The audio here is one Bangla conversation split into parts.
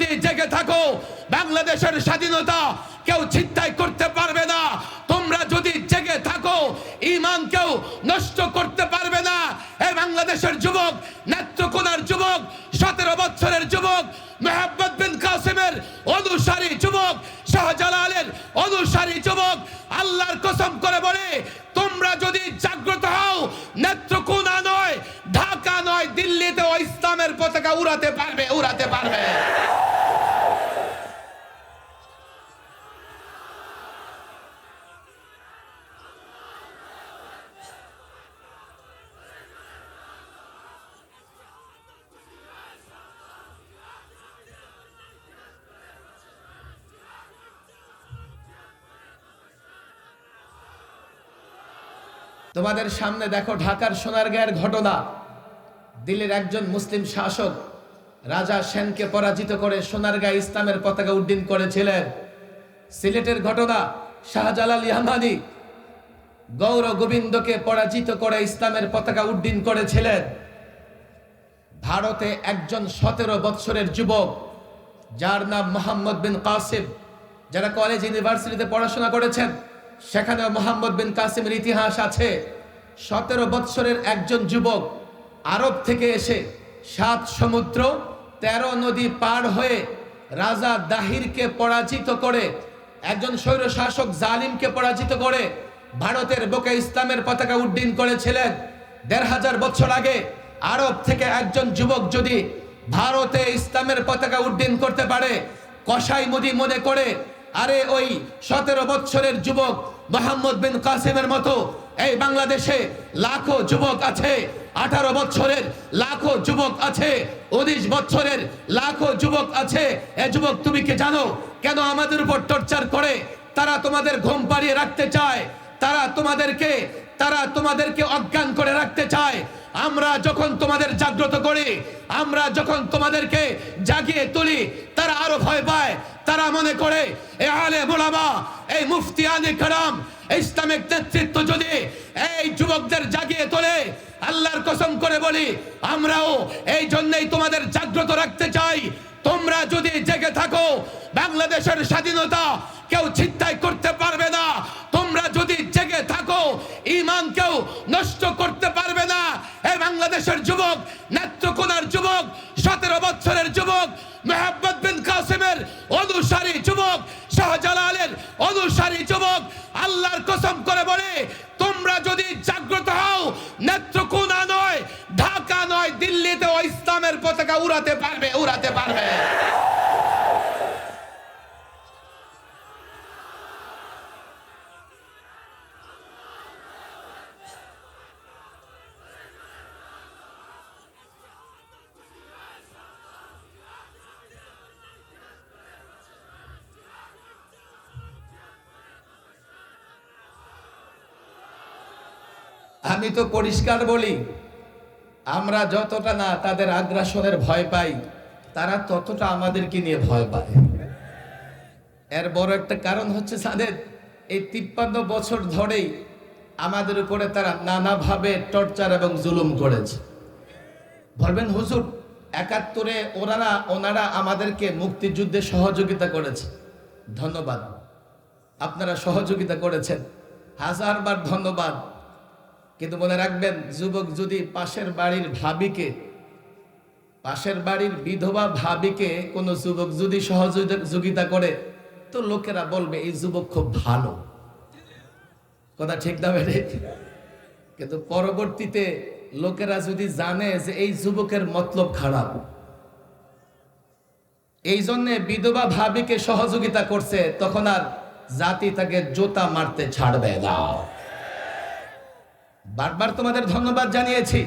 যদি জেগে থাকো বাংলাদেশের স্বাধীনতা কেউ ছিনতাই করতে পারবে না। তোমরা যদি জেগে থাকো ঈমান কেউ নষ্ট করতে পারবে না। এই বাংলাদেশের যুবক, নেত্রকোনার যুবক, 17 বছরের যুবক, মোহাম্মদ বিন কাসিমের অনুসারী যুবক, শাহজালালের অনুসারী যুবক, আল্লাহর কসম করে বলে তোমরা যদি জাগ্রত হও, নেত্রকোনা নয়, ঢাকা নয়, দিল্লিতে ও ইসলামের পতাকা উড়াতে পারবে, উড়াতে পারবে। তোমাদের সামনে দেখো ঢাকার সোনারগাঁয়ের ঘটনা। দিল্লির একজন মুসলিম শাসক রাজা সেনকে পরাজিত করে সোনারগাঁয়ে ইসলামের পতাকা উড্ডীন করেছিলেন। সিলেটের ঘটনা, শাহজালাল ইয়ামানি গৌর গোবিন্দকে পরাজিত করে ইসলামের পতাকা উড্ডীন করেছিলেন। ভারতে একজন 17 বছরের যুবক যার নাম মোহাম্মদ বিন কাসিম, যারা কলেজ ইউনিভার্সিটিতে পড়াশোনা করেছেন সেখানেও মোহাম্মদ বিন কাসিমের ইতিহাস আছে। 17 বছরের একজন যুবক আরব থেকে এসে 7 সমুদ্র 13 নদী পার হয়ে রাজা দাহিরকে পরাজিত করে, একজন স্বৈর শাসক জালিমকে পরাজিত করে ভারতের বুকে ইসলামের পতাকা উড্ডীন করেছিলেন। 1500 বছর আগে আরব থেকে একজন যুবক যদি ভারতে ইসলামের পতাকা উড্ডীন করতে পারে, কসাই মুদি মনে করে আরে ওই 17 বছরের যুবক মোহাম্মদ বিন কাসিমের মতো এই বাংলাদেশে লাখো যুবক আছে, 18 বছরের লাখো যুবক আছে, 19 বছরের লাখো যুবক আছে। এ যুবক তুমি কি জানো কেন আমাদের উপর টর্চার করে? তারা তোমাদের ঘুম পাড়িয়ে রাখতে চায়, তারা তোমাদেরকে অজ্ঞান করে রাখতে চায়। আমরা যখন তোমাদের জাগ্রত করি, আমরা যখন তোমাদেরকে জাগিয়ে তুলি, তারা আরো ভয় পায়। তারা মনে করে এ আলেম ওলামা, এই মুফতিয়ানে কেরাম, ইসলামিক নেতৃত্ব যদি এই যুবকদের জাগিয়ে তোলে, আল্লাহর কসম করে বলি আমরাও এই জন্যই তোমাদের জাগ্রত রাখতে চাই। তোমরা যদি জেগে থাকো বাংলাদেশের স্বাধীনতা কেউ ছিনতাই করতে পারবে না। তোমরা যদি জেগে থাকো ঈমান কেউ নষ্ট করতে পারবে না। এই বাংলাদেশের যুবক, নেত্রকোনার যুবক, 17 বছরের যুবক, মোহাম্মদ বিন কাসিমের অনুসারী যুবক, শাহজালালের অনুসারী যুবক, আল্লাহর কসম করে বলে তোমরা যদি জাগ্রত হও, নেত্রকোনা নয়, ঢাকা নয়, দিল্লিতে ও ইসলামের পতাকা উড়াতে পারবে, উড়াতে পারবে। আমি তো পরিষ্কার বলি, আমরা যতটা না তাদের আগ্রাসনের ভয় পাই, তারা ততটা আমাদেরকে নিয়ে ভয় পায়। এর বড় একটা কারণ হচ্ছে তাদের এই 53 বছর ধরেই আমাদের উপরে তারা নানাভাবে টর্চার এবং জুলুম করেছে। বলবেন হুজুর 71-এ ওনারা আমাদেরকে মুক্তিযুদ্ধে সহযোগিতা করেছে। ধন্যবাদ, আপনারা সহযোগিতা করেছেন, হাজারবার ধন্যবাদ। কিন্তু মনে রাখবেন, যুবক যদি পাশের বাড়ির বিধবা ভাবিকে কোনো যুবক যদি সহযোগিতা করে, তো লোকেরা বলবে এই যুবক খুব ভালো। কথা ঠিক না বেঠে? কিন্তু পরবর্তীতে লোকেরা যদি জানে যে এই যুবকের মতলব খারাপ, এই জন্যে বিধবা ভাবিকে সহযোগিতা করছে, তখন আর জাতি তাকে জোতা মারতে ছাড়বে না। বারবার তোমাদের ধন্যবাদ জানিয়েছি,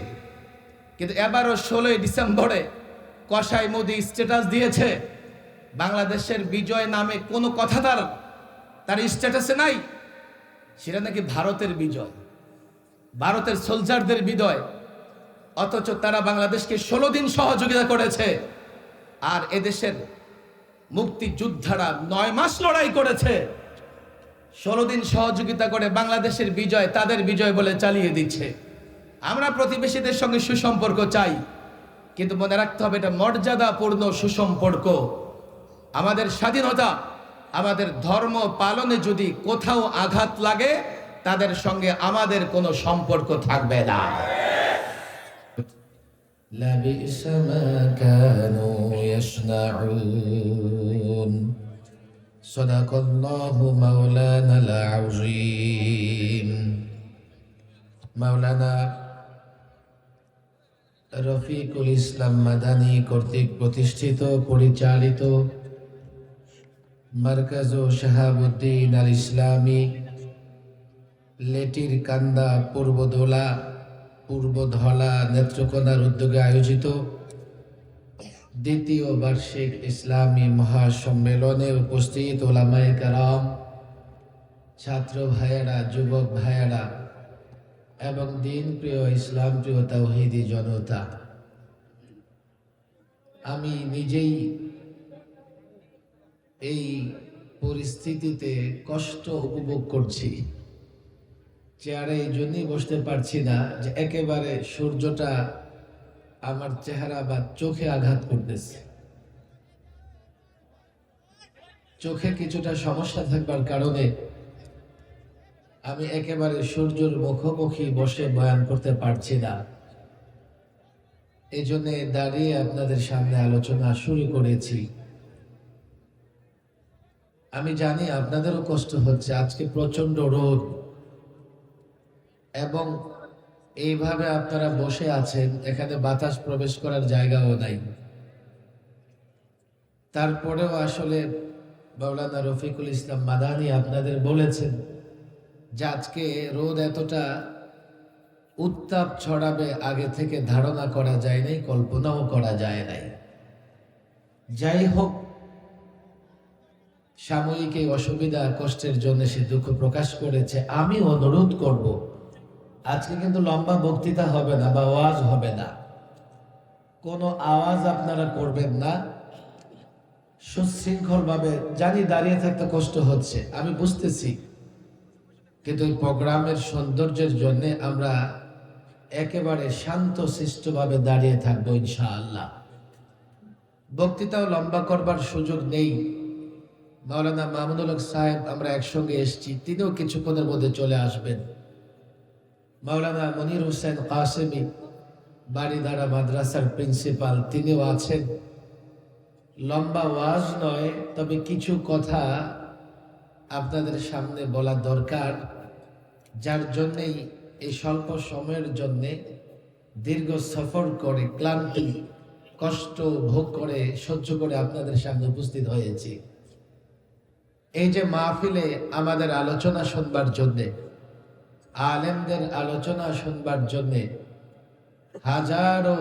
কিন্তু এবারও 16 ডিসেম্বরে কসাই মোদি স্ট্যাটাস দিয়েছে, বাংলাদেশের বিজয় নামে কোনো কথা তার স্ট্যাটাসে নাই। সেটা নাকি ভারতের বিজয়, ভারতের সোলজারদের বিজয়। অথচ তারা বাংলাদেশকে 16 দিন সহযোগিতা করেছে, আর এদেশের মুক্তিযোদ্ধারা 9 মাস লড়াই করেছে। 16 দিন সহযোগিতা করে বাংলাদেশের বিজয় তাদের বিজয় বলে চালিয়ে দিচ্ছে। আমরা প্রতিবেশীদের সঙ্গে সুসম্পর্ক চাই, কিন্তু মনে রাখতে হবে এটা মর্যাদাপূর্ণ সুসম্পর্ক। আমাদের স্বাধীনতা, আমাদের ধর্ম পালনে যদি কোথাও আঘাত লাগে, তাদের সঙ্গে আমাদের কোনো সম্পর্ক থাকবে না। لبئس ما كانوا يصنعون صدق الله مولانا العظيم মাওলানা রফিকুল ইসলাম মাদানী কর্তৃক প্রতিষ্ঠিত পরিচালিত মারকাজ শাহাবুদ্দিন আল ইসলামী লেটির কান্দা পূর্বধলা নেত্রকোনার উদ্যোগে আয়োজিত দ্বিতীয় বার্ষিক ইসলামী মহাসম্মেলনে উপস্থিত ওলামায়ে কেরাম, ছাত্র ভাইয়েরা, যুবক ভাইয়েরা এবং দিন প্রিয় ইসলাম প্রিয় তাওহীদি জনতা, আমি নিজেই এই পরিস্থিতিতে কষ্ট উপভোগ করছি। চেয়ারে এই জন্যই বসতে পারছি না যে একেবারে সূর্যটা আমার চেহারা বা চোখে আঘাত করতেছে। চোখে কিছুটা সমস্যা থাকবার কারণে আমি একেবারে সূর্যের মুখোমুখি বসে বয়ান করতে পারছি না। এই জন্য দাঁড়িয়ে আপনাদের সামনে আলোচনা শুরু করেছি। আমি জানি আপনাদেরও কষ্ট হচ্ছে, আজকে প্রচন্ড রোদ এবং এইভাবে আপনারা বসে আছেন, এখানে বাতাস প্রবেশ করার জায়গাও নাই। তারপরেও আসলে মাওলানা রফিকুল ইসলাম মাদানী আপনাদের বলেছেন যে আজকে রোদ এতটা উত্তাপ ছড়াবে আগে থেকে ধারণা করা যায় নাই, কল্পনাও করা যায় নাই। যাই হোক, সাময়িক এই অসুবিধা কষ্টের জন্য সে দুঃখ প্রকাশ করেছে। আমি অনুরোধ করব, আজকে কিন্তু লম্বা বক্তৃতা হবে না বা ওয়াজ হবে না, কোনো আওয়াজ আপনারা করবেন না, সুশৃঙ্খল ভাবে। জানি দাঁড়িয়ে থাকতে কষ্ট হচ্ছে, আমি বুঝতেছি, কিন্তু এই প্রোগ্রামের সৌন্দর্যের জন্য আমরা একেবারে শান্ত শিষ্টভাবে দাঁড়িয়ে থাকবো ইনশাআল্লাহ। বক্তৃতাও লম্বা করবার সুযোগ নেই। মাওলানা মামুনুল হক সাহেব, আমরা একসঙ্গে এসেছি, তিনিও কিছুক্ষণের মধ্যে চলে আসবেন। মাওলানা মনির হোসেন কাসেমি, বাড়িধারা মাদ্রাসার প্রিন্সিপাল, তিনিও আছেন। লম্বা ওয়াজ নয়, তবে কিছু কথা আপনাদের সামনে বলা দরকার, যার জন্যেই এই স্বল্প সময়ের জন্যে দীর্ঘ সফর করে ক্লান্তি কষ্ট ভোগ করে সহ্য করে আপনাদের সামনে উপস্থিত হয়েছি। এই যে মাহফিলে আমাদের আলোচনা শুনবার জন্যে, আলেমদের আলোচনা শুনবার জন্যে হাজারো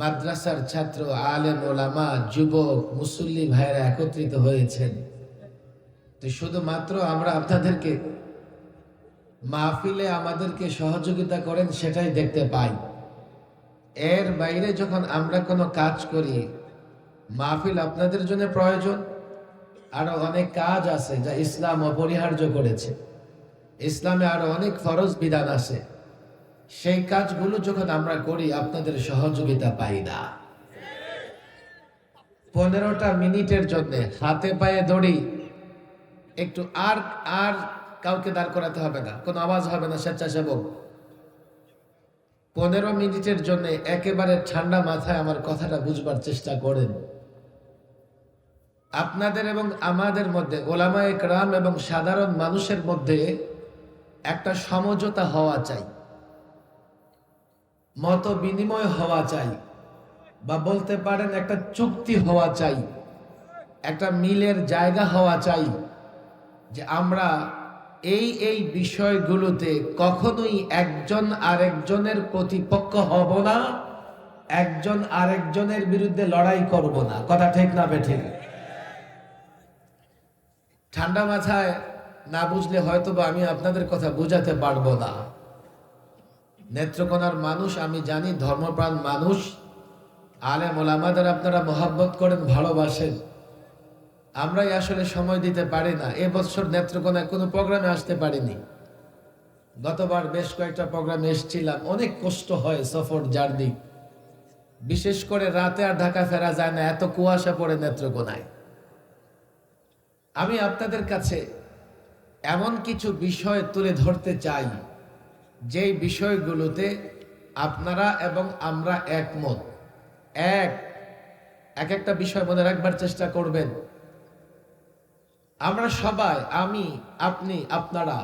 মাদ্রাসার ছাত্র, আলেম, ওলামা, যুবক, মুসল্লি ভাইরা একত্রিত হয়েছেন। তো শুধুমাত্র আমরা আপনাদেরকে মাহফিলে আমাদেরকে সহযোগিতা করেন সেটাই দেখতে পাই। এর বাইরে যখন আমরা কোনো কাজ করি, মাহফিল আপনাদের জন্য প্রয়োজন। আরো অনেক কাজ আছে যা ইসলাম অপরিহার্য করেছে। ইসলামে আরো অনেক ফরজ বিধান আছে, সেই কাজগুলো যখন আমরা করি আপনাদের সহযোগিতা পাই না। 15টা মিনিটের জন্য হাতে পায়ে দড়ি, একটু আর কাউকে দাঁড় করাতে হবে না, কোনো আওয়াজ হবে না, স্বেচ্ছাসেবক। 15 মিনিটের জন্য একেবারে ঠান্ডা মাথায় আমার কথাটা বুঝবার চেষ্টা করেন। আপনাদের এবং আমাদের মধ্যে, ওলামায়ে কেরাম এবং সাধারণ মানুষের মধ্যে একটা সমঝোতা হওয়া চাই, মত বিনিময় হওয়া চাই, বা বলতে পারেন একটা চুক্তি হওয়া চাই, একটা মিলের জায়গা হওয়া চাই যে আমরা এই বিষয়গুলোতে কখনোই একজন আরেকজনের প্রতিপক্ষ হব না, একজন আরেকজনের বিরুদ্ধে লড়াই করব না। কথা ঠিক না বেঠিক? ঠান্ডা মাথায় না বুঝলে হয়তো বা আমি আপনাদের কথা বুঝাতে পারবো না। নেত্রকোনার মানুষ আমি জানি, ধর্মপ্রাণ মানুষ, আলেম ওলামাদের আপনারা মহব্বত করেন, ভালোবাসেন। আমরাই আসলে সময় দিতে পারি না। এবছর নেত্রকোনায় কোনো প্রোগ্রামে আসতে পারিনি। গতবার বেশ কয়েকটা প্রোগ্রামে এসেছিলাম, অনেক কষ্ট হয়, সফর জার্নি। বিশেষ করে রাতে আর ঢাকা ফেরা যায় না, এত কুয়াশা পড়ে নেত্রকোনায়। আমি আপনাদের কাছে এমন কিছু বিষয় তুলে ধরতে চাই যেই বিষয়গুলোতে আপনারা এবং আমরা একমত। এক একটা বিষয় মনে রাখবার চেষ্টা করবেন। আমরা সবাই, আমি, আপনি, আপনারা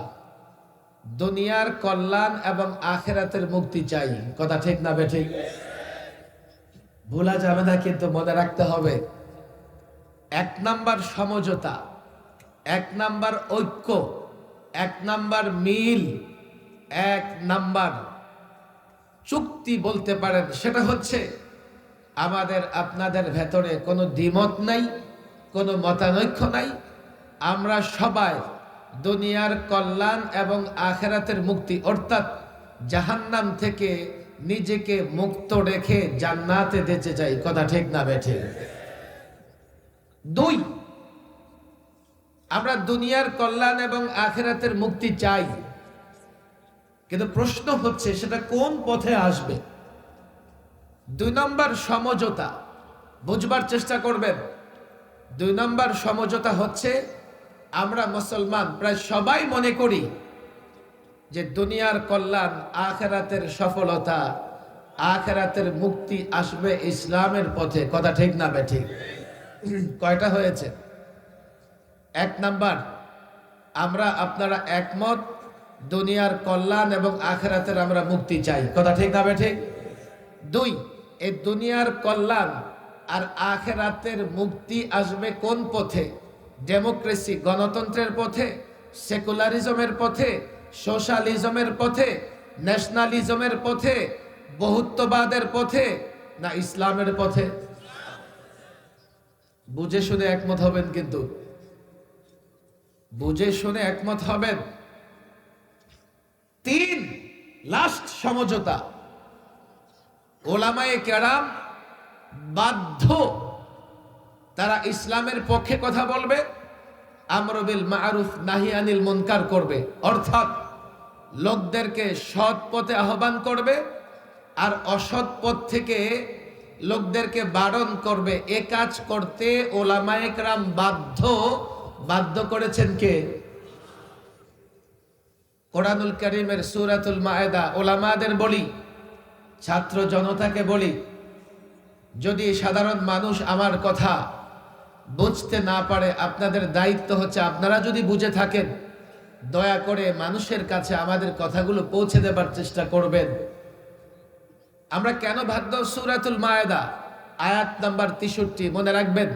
দুনিয়ার কল্যাণ এবং আখিরাতের মুক্তি চাই। কথা ঠিক না বেঠিক? ভোলা যাবে না, কিন্তু মনে রাখতে হবে। এক নাম্বার সমঝোতা, এক নাম্বার ঐক্য, এক নাম্বার মিল, এক নাম্বার চুক্তি বলতে পারেন, সেটা হচ্ছে আমাদের আপনাদের ভেতরে কোনো দ্বিমত নাই, কোনো মতানৈক্য নাই। আমরা সবাই দুনিয়ার কল্যাণ এবং আখিরাতের মুক্তি অর্থাৎ জাহান্নাম থেকে নিজেকে মুক্ত রেখে জান্নাতে যেতে চাই। কথা ঠিক না বেঠিক? দুই, আমরা দুনিয়ার কল্যাণ এবং আখিরাতের মুক্তি চাই, কিন্তু প্রশ্ন হচ্ছে সেটা কোন পথে আসবে। দুই নম্বর সমঝোতা বুঝবার চেষ্টা করবেন। দুই নম্বর সমঝোতা হচ্ছে আমরা মুসলমান প্রায় সবাই মনে করি যে দুনিয়ার কল্যাণ, আখিরাতের সফলতা, আখিরাতের মুক্তি আসবে ইসলামের পথে। কথা ঠিক না বেঠিক? কয়টা হয়েছে? এক নাম্বার, আমরা আপনারা একমত দুনিয়ার কল্যাণ এবং আখিরাতের আমরা মুক্তি চাই। কথা ঠিক না বেঠিক? দুই, এই দুনিয়ার কল্যাণ আর আখিরাতের মুক্তি আসবে কোন পথে? ডেমোক্রেসি, গণতন্ত্রের পথে, সেকুলারিজমের পথে, সোশ্যালিজমের পথে, ন্যাশনালিজমের পথে, বহুত্ববাদের পথে, না ইসলামের পথে? বুঝে শুনে একমত হবেন, কিন্তু বুঝে শুনে একমত হবেন। তিন, লাস্ট সমঝোতা, ওলামায়ে কেরাম বাধ্য, তারা ইসলামের পক্ষে কথা বলবে, আমর বিল মারুফ নাহি আনিল মুনকার করবে, অর্থাৎ লোকদেরকে সৎ পথে আহ্বান করবে আর অসৎ পথ থেকে লোকদেরকে বারণ করবে। এ কাজ করতে ওলামায়ে কেরাম বাধ্য করেছেন কে? কোরআনুল কারীমের সূরাতুল মায়েদা ওলামাদের বলি, ছাত্র জনতাকে বলি, যদি সাধারণ মানুষ আমার কথা বুঝতে না পারে, আপনাদের দায়িত্ব হচ্ছে, আপনারা যদি বুঝে থাকেন, দয়া করে মানুষের কাছে আমাদের কথাগুলো পৌঁছে দেবার চেষ্টা করবেন। আমরা কেন বাধ্য? সূরাতুল মায়েদা আয়াত নাম্বার 63 মনে রাখবেন।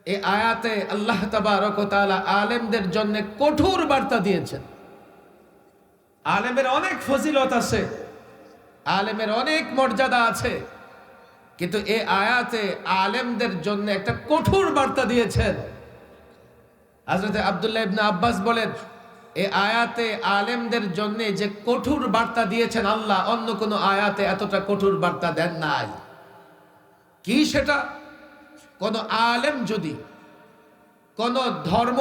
এই আয়াতে আল্লাহ তাবারক ওয়া তাআলা আলেমদের জন্য কঠোর বার্তা দিয়েছেন। আলেমের অনেক ফজিলত আছে, আলেমের অনেক মর্যাদা আছে, কিন্তু এই আয়াতে আলেমদের জন্য একটা কঠোর বার্তা দিয়েছেন। হযরত আব্দুল্লাহ ইবনে আব্বাস বলেন, এই আয়াতে আলেমদের জন্য যে কঠোর বার্তা দিয়েছেন আল্লাহ, অন্য কোনো আয়াতে এতটা কঠোর বার্তা দেন নাই। কি সেটা? কোন আলেম যদি, কোন ধর্ম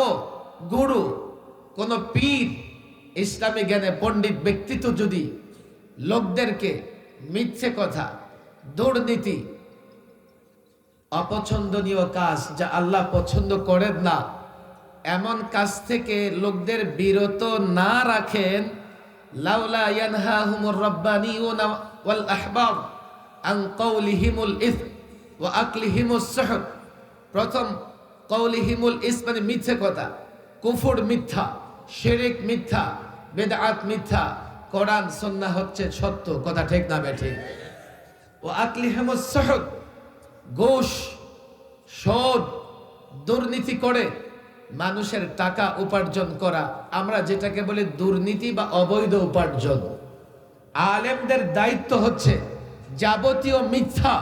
গুরু, কোন পীর, ইসলামী জ্ঞানে পণ্ডিত ব্যক্তিত্ব যদি লোকদেরকে মিথ্যে কথা, দুর্নীতি, অপছন্দনীয় কাজ, যা আল্লাহ পছন্দ করেন না, এমন কাজ থেকে লোকদের বিরত না রাখেন, লাউলা ইয়ানহাহুমুর রাব্বানিয়ুনা ওয়াল আহবাব আন কাউলিহিমুল ইসম ওয়া আকলিহিমুস সুহত। প্রথম কাউলিহিমুল ইসম মানে মিথ্যে কথা, কুফর মিথ্যা, শিরক মিথ্যা, বিদআত মিথ্যা, কোরআন সুন্নাহ হচ্ছে সত্য। কথা ঠিক না বেঠিক? ওয়া আকলিহিমুস সুহত, ঘুষ, সুদ, দুর্নীতি করে মানুষের টাকা উপার্জন করা, আমরা যেটাকে বলি দুর্নীতি বা অবৈধ উপার্জন। আলেমদের দায়িত্ব হচ্ছে যাবতীয় মিথ্যা,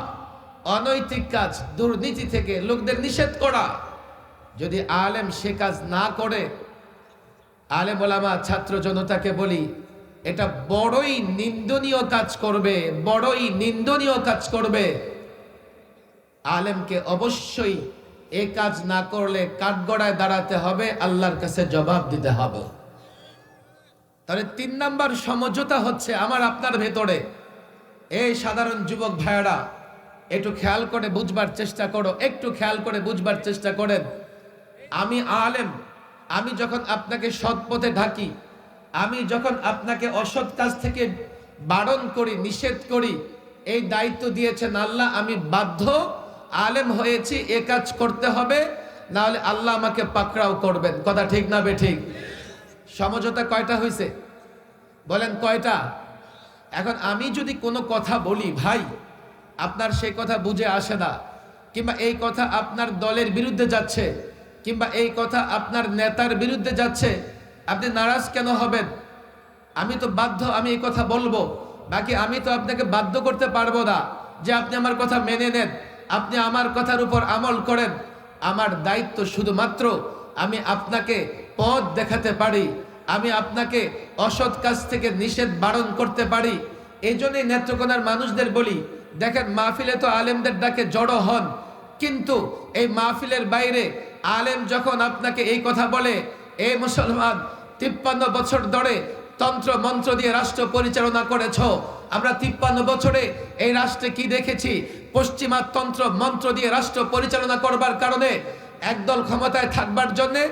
অনৈতিক কাজ, দুর্নীতি থেকে লোকদের নিষেধ করা। যদি আলেম সে কাজ না করে, আলেম ওলামা ছাত্র জনতাকে বলি, এটা বড়ই নিন্দনীয় কাজ করবে, বড়ই নিন্দনীয় কাজ করবে। আলেমকে অবশ্যই এ কাজ না করলে কাঠগড়ায় দাঁড়াতে হবে, আল্লাহর কাছে জবাব দিতে হবে। তাহলে 3 নাম্বার সমঝোতা হচ্ছে আমার আপনার ভেতরে। এই সাধারণ যুবক ভাইয়েরা, একটু খেয়াল করে বুঝবার চেষ্টা করো, একটু খেয়াল করে বুঝবার চেষ্টা করেন। আমি আলেম, আমি যখন আপনাকে সৎ পথে ঢাকি, আমি যখন আপনাকে অসৎ কাজ থেকে বারণ করি, নিষেধ করি, এই দায়িত্ব দিয়েছেন আল্লাহ। আমি বাধ্য, আলেম হয়েছি, এ কাজ করতে হবে, না হলে আল্লাহ আমাকে পাকড়াও করবেন। কথা ঠিক না বেঠিক? সমঝোতা কয়টা হয়েছে বলেন, কয়টা? এখন আমি যদি কোনো কথা বলি, ভাই আপনার সেই কথা বুঝে আসে না, কিংবা এই কথা আপনার দলের বিরুদ্ধে যাচ্ছে, কিংবা এই কথা আপনার নেতার বিরুদ্ধে যাচ্ছে, আপনি নারাজ কেন হবেন? আমি তো বাধ্য, আমি এই কথা বলবো। বাকি আমি তো আপনাকে বাধ্য করতে পারবো না যে আপনি আমার কথা মেনে নেন, আপনি আমার কথার উপর আমল করেন। আমার দায়িত্ব শুধুমাত্র আমি আপনাকে পথ দেখাতে পারি, আমি আপনাকে অসৎ কাজ থেকে নিষেধ বারণ করতে পারি। এই জন্যই নেত্রকোনার মানুষদের বলি, দেখেন মাহফিলে তো আলেমদের ডাকে জড়ো হন, কিন্তু এই মাহফিলের বাইরে আলেম যখন আপনাকে এই কথা বলে, এই মুসলমান 53 বছর ধরে তন্ত্র মন্ত্র দিয়ে রাষ্ট্র পরিচালনা করেছ, আমরা 53 বছরে এই রাষ্ট্রে কি দেখেছি? পশ্চিমা তন্ত্র মন্ত্র দিয়ে রাষ্ট্র পরিচালনা করবার কারণে একদল ক্ষমতায় থাকবার জন্যে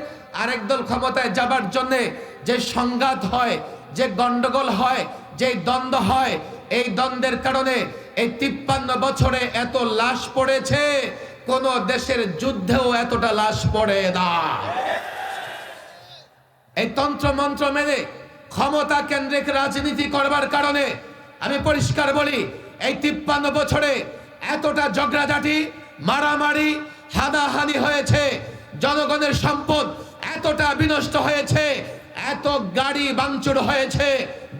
আরেক দল ক্ষমতায় যাবার জন্যে যে সংঘাত হয়, যে গন্ডগোল হয়, যে দ্বন্দ্ব হয়, এই দ্বন্দ্বের কারণে এই 53 বছরে এত লাশ পড়েছে, কোন দেশের যুদ্ধেও এতটা লাশ পড়ে না। এই তন্ত্র মন্ত্র মেনে ক্ষমতা কেন্দ্রিক রাজনীতি করবার কারণে আমি পরিষ্কার বলি, এই 53 বছরে এতটা ঝগড়াঝাটি, মারামারি, হানাহানি হয়েছে, জনগণের সম্পদ এতটা বিনষ্ট হয়েছে, এত গাড়ি ভাঙচুর হয়েছে,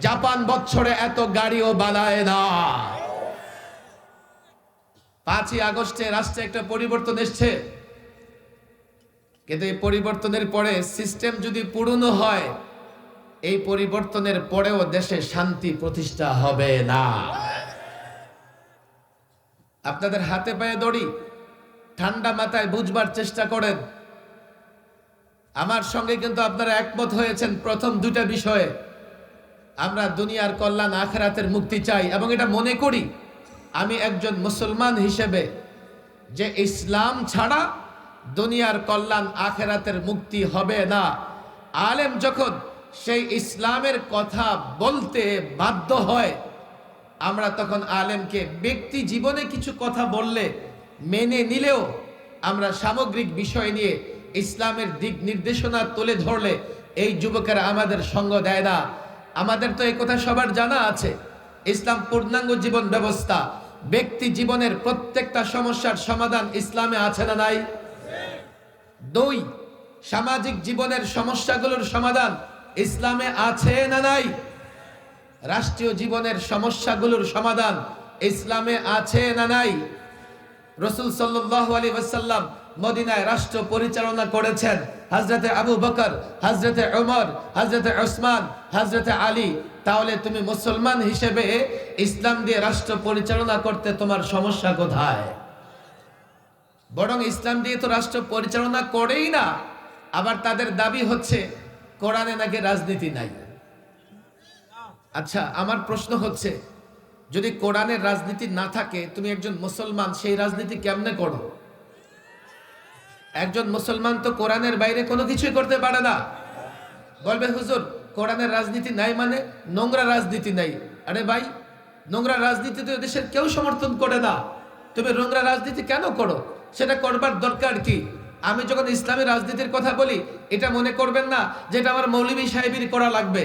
জাপান বছরে এত গাড়িও বানায় না। 5ই আগস্টে রাষ্ট্রে একটা পরিবর্তন এসছে, কিন্তু এই পরিবর্তনের পরে সিস্টেম যদি পুরনো হয়, এই পরিবর্তনের পরেও দেশে শান্তি প্রতিষ্ঠা হবে না। আপনাদের হাতে পায়ে দড়ি, ঠান্ডা মাথায় বুঝবার চেষ্টা করেন। আমার সঙ্গে কিন্তু আপনারা একমত হয়েছেন প্রথম দুইটা বিষয়ে। আমরা দুনিয়ার কল্যাণ, আখিরাতের মুক্তি চাই, এবং এটা মনে করি আমি একজন মুসলমান হিসেবে যে ইসলাম ছাড়া দুনিয়ার কল্যাণ, আখিরাতের মুক্তি হবে না। আলেম যখন সেই ইসলামের কথা বলতে বাধ্য হয়, আমরা তখন আলেমকে ব্যক্তি জীবনে কিছু কথা বললে মেনে নিলেও আমরা সামগ্রিক বিষয় নিয়ে ইসলামের দিক নির্দেশনা তুলে ধরলে এই যুবকেরা আমাদের সঙ্গ দেয় না। আমাদের তো এই কথা সবার জানা আছে, ইসলাম পূর্ণাঙ্গ জীবন ব্যবস্থা। ব্যক্তি জীবনের প্রত্যেকটা সমস্যার সমাধান ইসলামে আছে না নাই? 2, সামাজিক জীবনের সমস্যাগুলোর সমাধান ইসলামে আছে না নাই? রাষ্ট্রীয় জীবনের সমস্যাগুলোর সমাধান ইসলামে আছে না নাই? রাসূল সাল্লাল্লাহু আলাইহি ওয়াসাল্লাম মদিনায় রাষ্ট্র পরিচালনা করেছেন। হযরতে আবু বকর, হযরতে ওমর, হযরতে ওসমান, হযরতে আলী। তাহলে তুমি মুসলমান হিসেবে ইসলাম দিয়ে রাষ্ট্র পরিচালনা করতে তোমার সমস্যা কোথায়? বরং ইসলাম দিয়ে তো রাষ্ট্র পরিচালনা করেই না, আবার তাদের দাবি হচ্ছে কোরআনে নাকি রাজনীতি নাই। আচ্ছা, আমার প্রশ্ন হচ্ছে, যদি কোরআনের রাজনীতি না থাকে, তুমি একজন মুসলমান সেই রাজনীতি কেমনে করো? একজন মুসলমান তো কোরআনের বাইরে কোনো কিছুই করতে পারে না। বলবে হুজুর কোরআনের রাজনীতি নাই মানে নোংরা রাজনীতি নাই। আরে ভাই, নোংরা রাজনীতি তো দেশের কেউ সমর্থন করে না, তুমি নোংরা রাজনীতি কেন করো? সেটা করবার দরকার কি? আমি যখন ইসলামী রাজনীতির কথা বলি, এটা মনে করবেন না যেটা আমার মৌলভী সাহেবের করা লাগবে।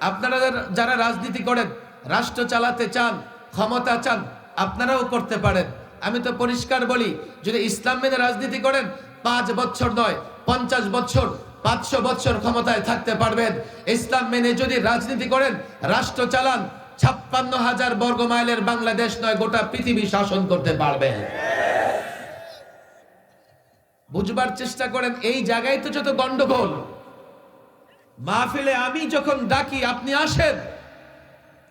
আপনারা যারা রাজনীতি করেন, রাষ্ট্র চালাতে চান, ক্ষমতা চান, আপনারাও করতে পারেন। আমি তো পরিষ্কার বলি, যদি ইসলাম মেনে রাজনীতি করেন 5 বছর নয় 50 বছর, 500 বছর ক্ষমতায় থাকতে পারবেন। ইসলাম মেনে যদি রাজনীতি করেন, রাষ্ট্র চালান, 56,000 বর্গ মাইলের বাংলাদেশ নয়, গোটা পৃথিবী শাসন করতে পারবেন। বুঝবার চেষ্টা করেন, এই জায়গায় তো যত গন্ডগোল। মাহফিলে আমি যখন ডাকি আপনি আসেন,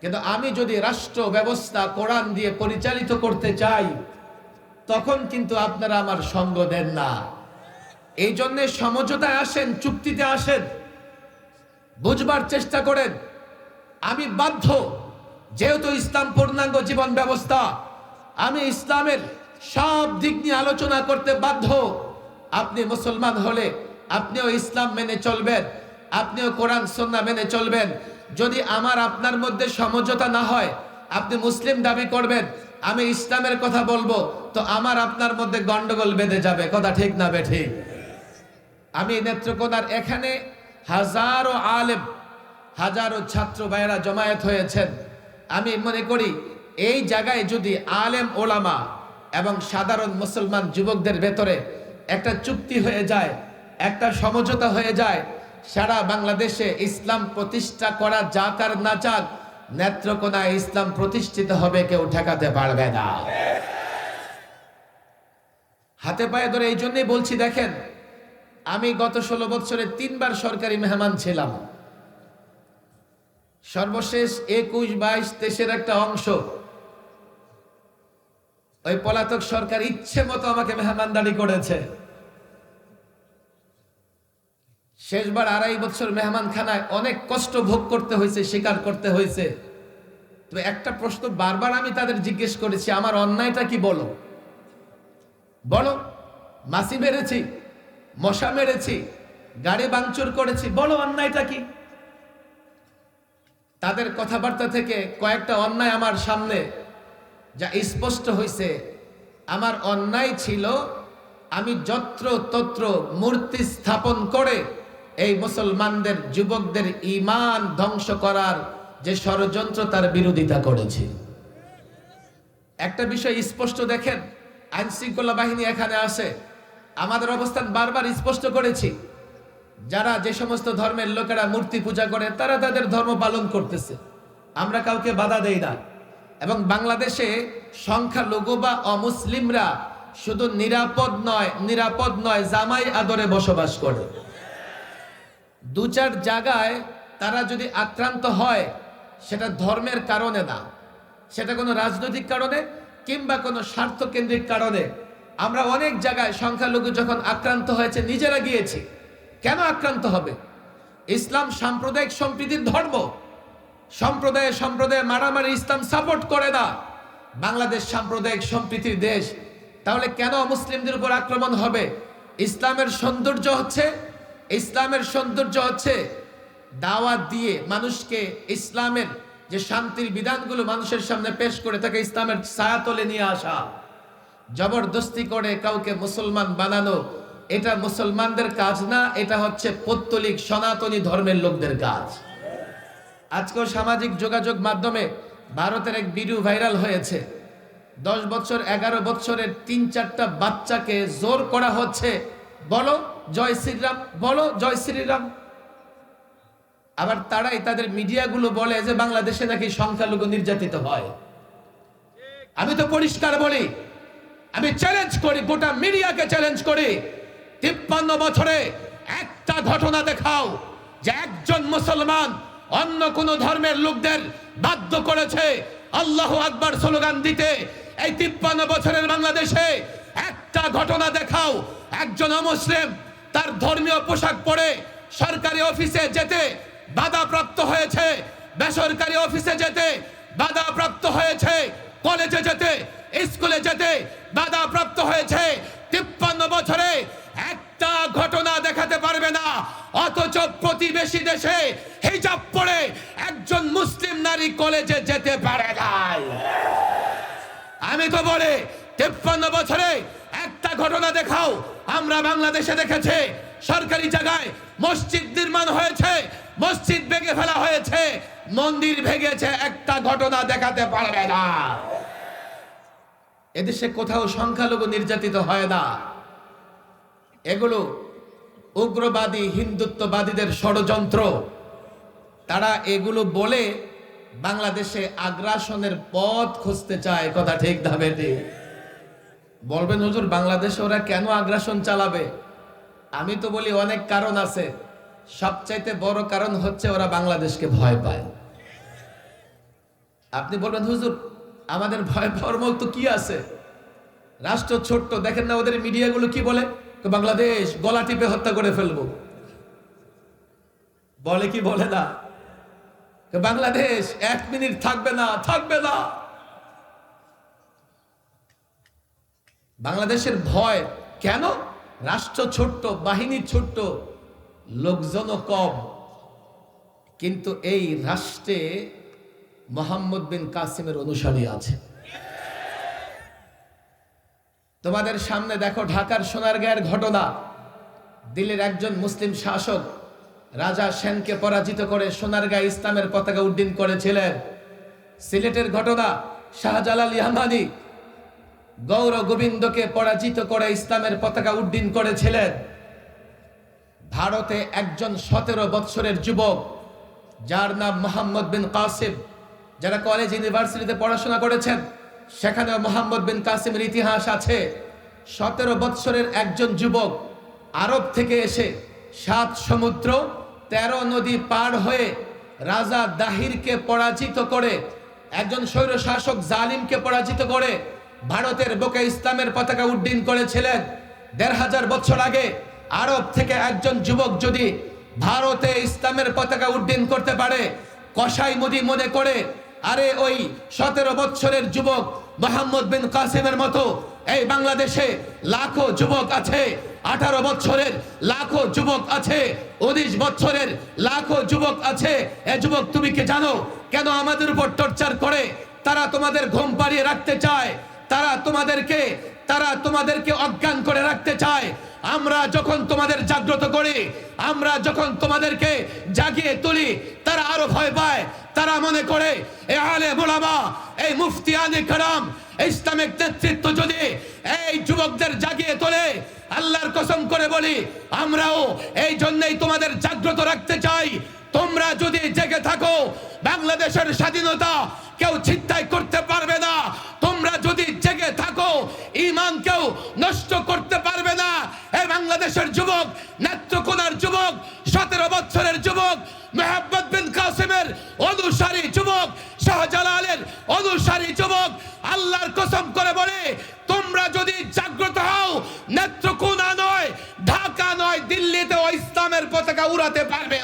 কিন্তু আমি যদি রাষ্ট্র ব্যবস্থা কোরআন দিয়ে পরিচালিত করতে চাই, তখন কিন্তু আপনারা আমার সঙ্গ দেন না। এই জন্য সমঝোতায় আসেন, চুক্তিতে আসেন। বুঝবার চেষ্টা করেন, আমি বাধ্য, যেহেতু ইসলাম পূর্ণাঙ্গ জীবন ব্যবস্থা, আমি ইসলামের সব দিক নিয়ে আলোচনা করতে বাধ্য। আপনি মুসলমান হলে আপনিও ইসলাম মেনে চলবেন, আপনিও কোরআন সুন্নাহ মেনে চলবেন। যদি আমার আপনার মধ্যে সমঝোতা না হয়, আপনি মুসলিম দাবি করবেন, আমি ইসলামের কথা বলবো, তো আমার আপনার মধ্যে গন্ডগোল বেঁধে যাবে। কথা ঠিক না বেঠিক? আমি নেত্রকোনার এখানে হাজারো আলেম, হাজারো ছাত্র ভাইয়েরা জমায়েত হয়েছেন। আমি মনে করি এই জায়গায় যদি আলেম ওলামা এবং সাধারণ মুসলমান যুবকদের ভেতরে একটা চুক্তি হয়ে যায়, একটা সমঝোতা হয়ে যায়, সারা বাংলাদেশে ইসলাম প্রতিষ্ঠা করা যাক আর না যাক, নেত্রকোনায় ইসলাম প্রতিষ্ঠিত হবে, কেউ ঠেকাতে পারবে না। হাতে পায়ে ধরে এই জন্যই বলছি, দেখেন আমি গত 16 বছরে 3 বার সরকারি মেহমান ছিলাম। সর্বশেষ 21, 22, 23-এর একটা অংশ ওই পলাতক সরকার ইচ্ছে মতো আমাকে মেহমানদারি করেছে। শেষবার 2.5 বছর মেহমানখানায় অনেক কষ্ট ভোগ করতে হয়েছে, স্বীকার করতে হয়েছে। তো একটা প্রশ্ন বারবার আমি তাদের জিজ্ঞেস করেছি, আমার অন্যায়টা কি বলো, বলো। মাছি মেরেছি, মশা মেরেছি, গাড়ি ভাঙচুর করেছি, বলো অন্যায়টা কি। তাদের কথাবার্তা থেকে কয়েকটা অন্যায় আমার সামনে যা স্পষ্ট হয়েছে। আমার অন্যায় ছিল আমি যত্র তত্র মূর্তি স্থাপন করে এই মুসলমানদের যুবকদের ঈমান ধ্বংস করার যে ষড়যন্ত্র, তার বিরোধিতা করেছি। একটা বিষয় স্পষ্ট দেখেন, আইন শৃঙ্খলা বাহিনী এখানে আসে, আমাদের অবস্থান বারবার স্পষ্ট করেছি। যারা যে সমস্ত ধর্মের লোকেরা মূর্তি পূজা করে, তারা তাদের ধর্ম পালন করতেছে, আমরা কাউকে বাধা দেই না। এবং বাংলাদেশে সংখ্যালঘু বা অমুসলিমরা শুধু নিরাপদ নয় জামাই আদরে বসবাস করে। 2-4 জায়গায় তারা যদি আক্রান্ত হয়, সেটা ধর্মের কারণে না, সেটা কোনো রাজনৈতিক কারণে কিংবা কোনো স্বার্থকেন্দ্রিক কারণে। আমরা অনেক জায়গায় সংখ্যালঘু যখন আক্রান্ত হয়েছে নিজেরা গিয়েছি। কেন আক্রান্ত হবে? ইসলাম সাম্প্রদায়িক সম্প্রীতির ধর্ম। সম্প্রদায়ে সম্প্রদায়ে মারামারি ইসলাম সাপোর্ট করে না। বাংলাদেশ সাম্প্রদায়িক সম্প্রীতির দেশ, তাহলে কেন মুসলিমদের উপর আক্রমণ হবে? ইসলামের সৌন্দর্য হচ্ছে দাওয়াত দিয়ে মানুষকে ইসলামের যে শান্তির বিধানগুলো মানুষের সামনে পেশ করে তাকে ইসলামের ছায়াতলে নিয়ে আসা। জবরদস্তি করে কাউকে মুসলমান বানানো, এটা মুসলমানদের কাজ না, এটা হচ্ছে পৌত্তলিক সনাতনী ধর্মের লোকদের কাজ। আজকেও সামাজিক যোগাযোগ মাধ্যমে ভারতের এক ভিডিও ভাইরাল হয়েছে। 10 বছর 11 বছরের 3-4টা বাচ্চাকে জোর করা হচ্ছে, বলো জয় শ্রীরাম, বলো জয় শ্রীরাম। আবার তারাই তাদের মিডিয়াগুলো বলে যে বাংলাদেশে নাকি সংখ্যালঘু নির্যাতিত হয়। আমি তো পরিষ্কার বলি, আমি চ্যালেঞ্জ করি, গোটা মিডিয়াকে চ্যালেঞ্জ করি, 53 বছরে একটা ঘটনা দেখাও যে একজন মুসলমান অন্য কোন ধর্মের লোকদের বাধ্য করেছে আল্লাহু আকবার স্লোগান দিতে। এই 53 বছরের বাংলাদেশে একটা ঘটনা দেখাও একজন অমুসলিম তার ধর্মীয় পোশাক পরে সরকারি অফিসে যেতে বাধাপ্রাপ্ত হয়েছে, বেসরকারি অফিসে যেতে বাধাপ্রাপ্ত হয়েছে, কলেজে যেতে, স্কুলে যেতে বাধাপ্রাপ্ত হয়েছে। 53 বছরে একটা ঘটনা দেখাতে পারবে না, অথচ প্রতিবেশী দেশে হিজাব পরে একজন মুসলিম নারী কলেজে যেতে পারে না। আমি তো বলি 53 বছরে একটা ঘটনা দেখাও। আমরা বাংলাদেশে দেখেছি সরকারি জায়গায় মসজিদ নির্মাণ হয়েছে, মসজিদ ভেঙে ফেলা হয়েছে, মন্দির ভেঙেছে, একটা ঘটনা দেখাতে পারবে না। এদেশে কোথাও সংখ্যালঘু নির্যাতিত হয় না। এগুলো উগ্রবাদী হিন্দুত্ববাদীদের ষড়যন্ত্র। তারা এগুলো বলে বাংলাদেশে আগ্রাসনের পথ খুঁজতে চায়। কথা ঠিক না বেঠিক? বলবেন হুজুর বাংলাদেশে ওরা কেন আগ্রাসন চালাবে? আমি তো বলি অনেক কারণ আছে। সবচাইতে বড় কারণ হচ্ছে ওরা বাংলাদেশকে ভয় পায়। আপনি বলবেন হুজুর আমাদের ভয় পাওয়ার মতো কি আছে? রাষ্ট্র ছোট্ট, দেখেন না ওদের মিডিয়াগুলো কি বলে, বাংলাদেশ গলা টিপে হত্যা করে ফেলবো, বলে কি বলে না? বাংলাদেশ 1 মিনিট থাকবে না, থাকবে না। বাংলাদেশের ভয় কেন? রাষ্ট্র ছোট্ট, বাহিনী ছোট্ট, লোকজনও কম, কিন্তু এই রাষ্ট্রে মোহাম্মদ বিন কাসিমের অনুসারী আছে। তোমাদের সামনে দেখো ঢাকার সোনারগাঁয়ের ঘটনা। দিল্লির একজন মুসলিম শাসক রাজা সেনকে পরাজিত করে সোনারগাঁ ইসলামের পতাকা উড্ডীন করেছিলেন। সিলেটের ঘটনা, শাহজালাল ইয়ামানি গৌর গোবিন্দকে পরাজিত করে ইসলামের পতাকা উড্ডীন করেছিলেন। ভারতে একজন 17 বৎসরের যুবক যার নাম মোহাম্মদ বিন কাসিম, যারা কলেজ ইউনিভার্সিটিতে পড়াশোনা করেছেন সেখানে মোহাম্মদ বিন কাসিমের ইতিহাস আছে। 17 বৎসরের একজন যুবক আরব থেকে এসে 7 সমুদ্র 13 নদী পার হয়ে রাজা দাহিরকে পরাজিত করে, একজন স্বৈর শাসক জালিমকে পরাজিত করে ভারতের বুকে ইসলামের পতাকা উড্ডীন করেছিলেন। 1500 বছর আগে আরব থেকে একজন যুবক যদি ভারতে ইসলামের পতাকা উড্ডীন করতে পারে, কসাই মুদি মনে করে আরে ওই 17 বৎসরের যুবক মোহাম্মদ বিন কাসিমের মতো এই বাংলাদেশে লাখো যুবক আছে, 18 বছরের লাখো যুবক আছে, 19 বছরের লাখো যুবক আছে। এ যুবক, তুমি কি জানো কেন আমাদের উপর টর্চার করে? তারা তোমাদের ঘুম পাড়িয়ে রাখতে চায়, তারা তোমাদেরকে অজ্ঞান করে রাখতে চায়। আমরা যখন তোমাদের জাগ্রত করি, আমরা যখন তোমাদেরকে জাগিয়ে তুলি, তারা আরো ভয় পায়। তারা মনে করে এই আলেম ওলামা, এই মুফতিয়ানে কারাম, ইসলামিক নেতৃত্ব যদি এই যুবকদের জাগিয়ে তোলে, আল্লাহর কসম করে বলি আমরাও এই জন্যই তোমাদের জাগ্রত রাখতে চাই। তোমরা যদি জেগে থাকো, বাংলাদেশের স্বাধীনতা কেউ ছিনতাই করতে পারবে না। তোমরা যদি জেগে থাকো, ঈমান কেউ নষ্ট করতে পারবে না। এই বাংলাদেশের যুবক, নেত্রকোনার যুবক, 17 বছরের যুবক, মোহাম্মদ বিন কাসিমের অনুসারী যুবক, শাহজালালের অনুসারী যুবক, আল্লাহর কসম করে বলে তোমরা যদি জাগ্রত হও, নেত্রকোনা নয়, ঢাকা নয়, দিল্লিতেও ইসলামের পতাকা উড়াতে পারবে।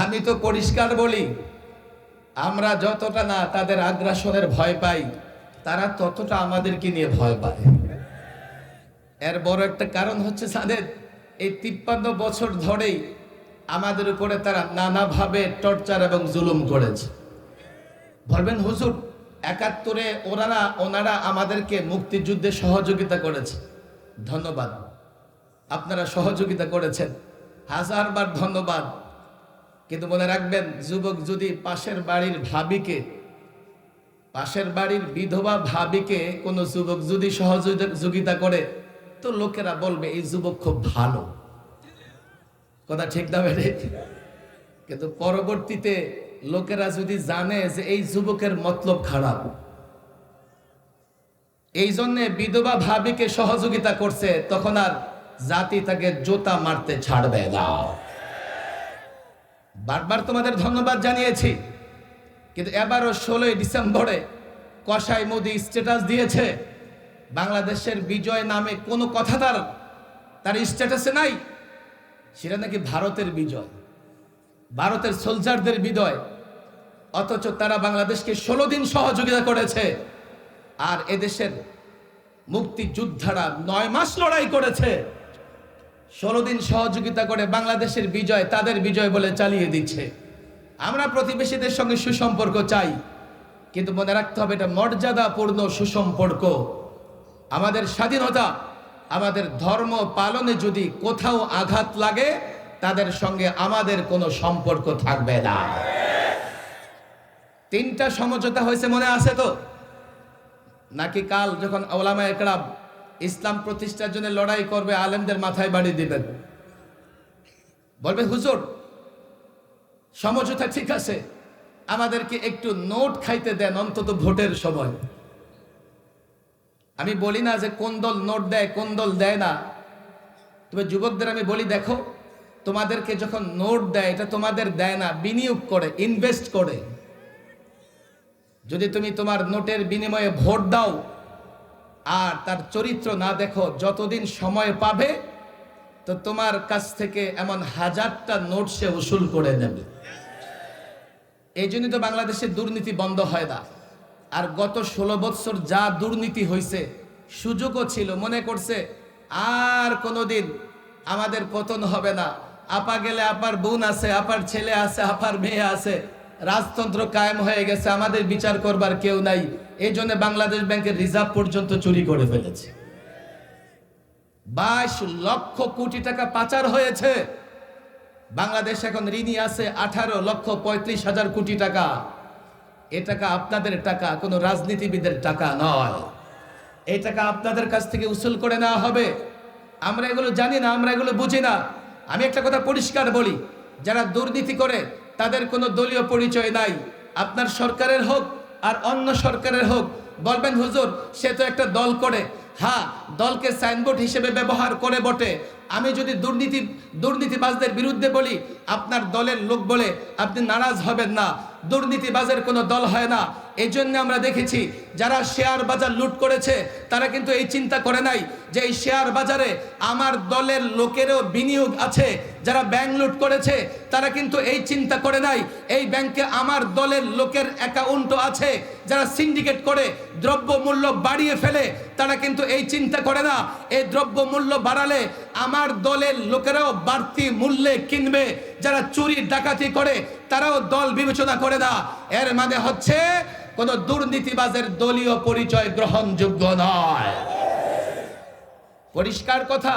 আমি তো পরিষ্কার বলি, আমরা যতটা না তাদের আগ্রাসনের ভয় পাই, তারা ততটা আমাদেরকে নিয়ে ভয় পায়। এর বড় একটা কারণ হচ্ছে তাদের এই 53 বছর ধরেই আমাদের উপরে তারা নানাভাবে টর্চার এবং জুলুম করেছে। বলবেন হুজুর, 71-এ ওনারা আমাদেরকে মুক্তিযুদ্ধে সহযোগিতা করেছে। ধন্যবাদ, আপনারা সহযোগিতা করেছেন, হাজারবার ধন্যবাদ। কিন্তু মনে রাখবেন, যুবক যদি পাশের বাড়ির বিধবা ভাবিকে কোনো যুবক যদি সহযোগিতা করে, তো লোকেরা বলবে এই যুবক খুব ভালো। কথা ঠিক না বেড়ে? কিন্তু পরবর্তীতে লোকেরা যদি জানে যে এই যুবকের মতলব খারাপ, এই জন্যে বিধবা ভাবিকে সহযোগিতা করছে, তখন আর জাতি তাকে জোতা মারতে ছাড়বে না। বারবার তোমাদের ধন্যবাদ জানিয়েছি, কিন্তু এবারও 16 ডিসেম্বরে কসাই মোদি স্ট্যাটাস দিয়েছে, বাংলাদেশের বিজয় নামে কোনো কথা তার স্ট্যাটাসে নাই। সেটা নাকি ভারতের বিজয়, ভারতের সোলজারদের বিজয়, অথচ তারা বাংলাদেশকে 16 দিন সহযোগিতা করেছে। আর এদেশের মুক্তিযোদ্ধারা 9 মাস লড়াই করেছে, 16 দিন সহযোগিতা করে বাংলাদেশের বিজয় তাদের বিজয় বলে চালিয়ে দিচ্ছে। আমরা প্রতিবেশীদের সঙ্গে সুসম্পর্ক চাই, কিন্তু মনে রাখতে হবে এটা মর্যাদাপূর্ণ সুসম্পর্ক। আমাদের স্বাধীনতা, আমাদের ধর্ম পালনে যদি কোথাও আঘাত লাগে, তাদের সঙ্গে আমাদের কোনো সম্পর্ক থাকবে না। 3টা সমঝোতা হয়েছে, মনে আছে তো? নাকি কাল যখন ওলামায়ে কেরাম ইসলাম প্রতিষ্ঠার জন্য লড়াই করবে, আলেমদের মাথায় বাড়ি দিবেন, বলবে হুজুর সমঝোতা ঠিক আছে, আমাদেরকে একটু নোট খাইতে দেন অন্তত ভোটের সময়। আমি বলি না যে কোন দল নোট দেয় কোন দল দেয় না, তবে যুবকদের আমি বলি, দেখো তোমাদেরকে যখন নোট দেয়, এটা তোমাদের দেয় না, বিনিয়োগ করে, ইনভেস্ট করে। যদি তুমি তোমার নোটের বিনিময়ে ভোট দাও আর তার চরিত্র না দেখো, যতদিন সময় পাবে তো তোমার কাছ থেকে এমন হাজারটা নোট সে উসুল করে নেবে। এই জন্যই তো বাংলাদেশের দুর্নীতি বন্ধ হয় না। আর গত 16 বছর যা দুর্নীতি হয়েছে, সুযোগও ছিল, মনে করছে আর কোনোদিন আমাদের পতন হবে না, আপা গেলে আপার বোন আছে, আপার ছেলে আছে, আপার মেয়ে আছে, রাজতন্ত্র কায়েম হয়ে গেছে, আমাদের বিচার করবার কেউ নাই। এই জন্য বাংলাদেশ ব্যাংকের রিজার্ভ পর্যন্ত চুরি করে ফেলেছে। 22 লক্ষ কোটি টাকা পাচার হয়েছে। বাংলাদেশ এখন ঋণী আছে 18,35,000 কোটি টাকা। এ টাকা আপনাদের টাকা, কোনো রাজনীতিবিদের টাকা নয়। এই টাকা আপনাদের কাছ থেকে উসুল করে নেওয়া হবে। আমরা এগুলো জানি না, আমরা এগুলো বুঝি না। আমি একটা কথা পরিষ্কার বলি, যারা দুর্নীতি করে তাদের কোনো দলীয় পরিচয় নাই। আপনার সরকারের হোক আর অন্য সরকারের হোক, বলবেন হুজুর সে তো একটা দল করে। হ্যাঁ, দলকে সাইনবোর্ড হিসেবে ব্যবহার করে বটে। আমি যদি দুর্নীতিবাজদের বিরুদ্ধে বলি, আপনার দলের লোক বলে আপনি নারাজ হবেন না। দুর্নীতিবাজের কোনো দল হয় না। এই জন্য আমরা দেখেছি যারা শেয়ার বাজার লুট করেছে তারা কিন্তু এই চিন্তা করে নাই যে এই শেয়ার বাজারে আমার দলের লোকেরও বিনিয়োগ আছে। যারা ব্যাংক লুট করেছে তারা কিন্তু এই চিন্তা করে নাই এই ব্যাংকে আমার দলের লোকের অ্যাকাউন্টও আছে। যারা সিন্ডিকেট করে দ্রব্য মূল্য বাড়িয়ে ফেলে তারা কিন্তু এই চিন্তা করে না এই দ্রব্য মূল্য বাড়ালে আমার দলের লোকেরাও বাড়তি মূল্যে কিনবে। যারা চুরি ডাকাতি করে তারাও দল বিবেচনা করে না। এর মানে হচ্ছে কোন দুর্নীতিবাজের দলীয় পরিচয় গ্রহণযোগ্য নয়। পরিষ্কার কথা।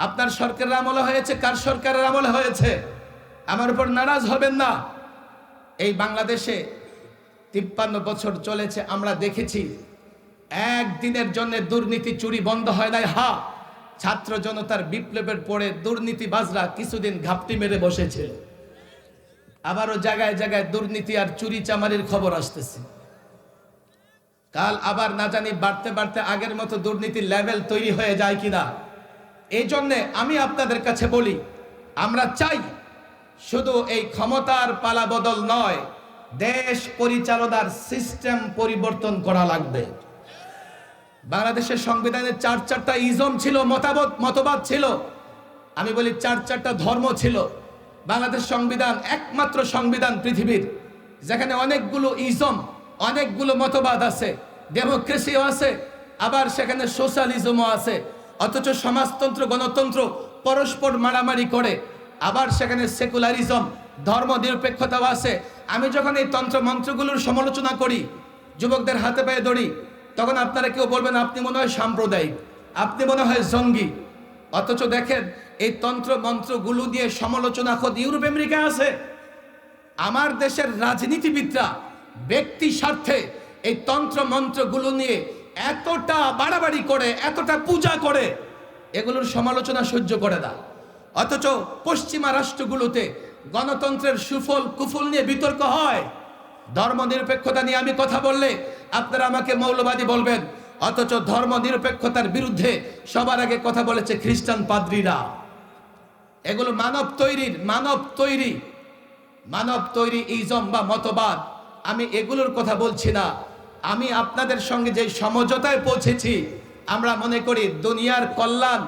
আপনার সরকারের আমলে হয়েছে, কার সরকারের আমলে হয়েছে, আমার উপর নারাজ হবেন না। এই বাংলাদেশে 53 বছর চলেছে, আমরা দেখেছি একদিনের জন্য দুর্নীতি চুরি বন্ধ হয় নাই। হ্যাঁ, ছাত্র জনতার বিপ্লবের পরে দুর্নীতিবাজরা কিছুদিন ঘাপটি মেরে বসেছিল। আবারও জায়গায় জায়গায় দুর্নীতি আর চুরি চামারির খবর আসতেছে। কাল আবার না জানি বাড়তে বাড়তে আগের মতো দুর্নীতির লেভেল তৈরি হয়ে যায় কিনা। এই জন্যে আমি আপনাদের কাছে বলি, আমরা চাই শুধু এই ক্ষমতার পালা বদল নয়, দেশ পরিচালনার সিস্টেম পরিবর্তন করা লাগবে। বাংলাদেশের সংবিধানে 4টা ইজম ছিল, মতবাদ ছিল। আমি বলি 4টা ধর্ম ছিল। বাংলাদেশ সংবিধান একমাত্র সংবিধান পৃথিবীর যেখানে অনেকগুলো ইজম, অনেকগুলো মতবাদ আছে, ডেমোক্রেসিও আছে, আবার সেখানে সোশ্যালিজমও আছে। অথচ সমাজতন্ত্র, গণতন্ত্র পরস্পর মারামারি করে। আবার সেখানে সেকুলারিজম, ধর্ম নিরপেক্ষতাও আছে। আমি যখন এই তন্ত্র মন্ত্রগুলোর সমালোচনা করি, যুবকদের হাতে পায়ে ধরি, তখন আপনারা কেউ বলবেন আপনি মনে হয় সাম্প্রদায়িক, আপনি মনে হয় জঙ্গি। অথচ দেখেন এই তন্ত্র মন্ত্রগুলো দিয়ে সমালোচনা খোদ ইউরোপ আমেরিকা আছে। আমার দেশের রাজনীতিবিদরা ব্যক্তি স্বার্থে এই তন্ত্র মন্ত্রগুলো নিয়ে এতটা বাড়াবাড়ি করে, এতটা পূজা করে, এগুলোর সমালোচনা সহ্য করে না। অথচ পশ্চিমা রাষ্ট্রগুলোতে গণতন্ত্রের সুফল কুফল নিয়ে বিতর্ক হয়। ধর্ম নিরপেক্ষতা নিয়ে আমি কথা বললে আপনারা আমাকে মৌলবাদী বলবেন। অথচ ধর্ম নিরপেক্ষতার বিরুদ্ধে সবার আগে কথা বলেছে খ্রিস্টান পাদ্রীরা। এগুলো মানব তৈরি ইজম বা মতবাদ। আমি এগুলোর কথা বলছি না। আমি আপনাদের সঙ্গে যে সমঝোতায় পৌঁছেছি, আমরা মনে করি দুনিয়ার কল্যাণ,